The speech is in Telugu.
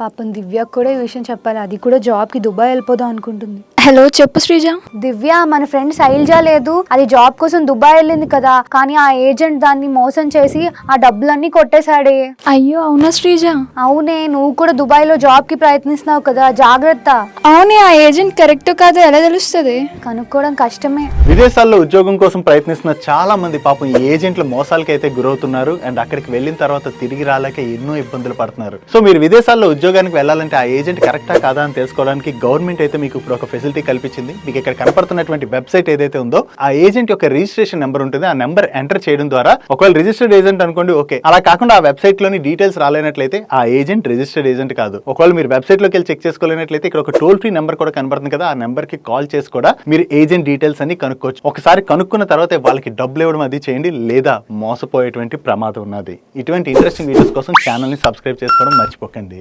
పాపం దివ్యకు కూడా ఈ విషయం చెప్పాలి. అది కూడా జాబ్కి దుబాయ్ వెళ్ళిపోదాం అనుకుంటుంది. హలో చెప్పు శ్రీజ. దివ్య, మన ఫ్రెండ్ శైలజ లేదు, అది జాబ్ కోసం దుబాయ్ వెళ్ళింది కదా, కానీ ఆ ఏజెంట్ దాన్ని మోసం చేసి ఆ డబ్బులన్నీ కొట్టేశాడే. అయ్యో అవునా శ్రీజ? అవునే, నువ్వు కూడా దుబాయ్ లో జాబ్ కి ప్రయత్నిస్తున్నావు కదా, జాగ్రత్త. అవునే, ఆ ఏజెంట్ కరెక్ట్ కాదో ఎలా తెలుస్తుంది? కనుక్కోవడం కష్టమే. విదేశాల్లో ఉద్యోగం కోసం ప్రయత్నిస్తున్న చాలా మంది పాపం ఈ ఏజెంట్ల మోసాలకి అయితే గురవుతున్నారు. అండ్ అక్కడికి వెళ్ళిన తర్వాత తిరిగి రాలేక ఎన్నో ఇబ్బందులు పడుతున్నారు. సో మీరు విదేశాల్లో ఉద్యోగానికి వెళ్ళాలంటే ఆ ఏజెంట్ కరెక్టా కాదా అని తెలుసుకోవడానికి గవర్నమెంట్ అయితే మీకు ఇప్పుడు ఒక ఫెసిలిటీ కల్పించింది. మీకు ఇక్కడ కనపడుతున్నటువంటి వెబ్సైట్ ఏదైతే ఉందో ఆ ఏజెంట్ యొక్క రిజిస్ట్రేషన్ నెంబర్ ఉంటుంది. ఆ నెంబర్ ఎంటర్ చేయడం ద్వారా ఒకవేళ రిజిస్టర్డ్ ఏజెంట్ అనుకోండి, ఓకే. అలా కాకుండా ఆ వెబ్సైట్ లోని డీటెయిల్స్ రాలేనట్లయితే ఆ ఏజెంట్ రిజిస్టర్డ్ ఏజెంట్ కాదు. ఒకవేళ మీరు వెబ్సైట్ లోకి వెళ్ళి చెక్ చేసుకోలేనట్లయితే ఇక్కడ ఒక టోల్ ఫ్రీ నెంబర్ కూడా కనబడుతుంది కదా, ఆ నెంబర్ కి కాల్ చేసి కూడా మీరు ఏజెంట్ డీటెయిల్స్ అన్ని కనుక్కోవచ్చు. ఒకసారి కనుక్కున్న తర్వాత వాళ్ళకి డబ్బులు ఇవ్వడం అది చేయండి, లేదా మోసపోయేటువంటి ప్రమాదం ఉన్నది. ఇటువంటి ఇంట్రెస్టింగ్ వీడియోస్ కోసం ఛానల్ ని సబ్స్క్రైబ్ చేసుకోవడం మర్చిపోకండి.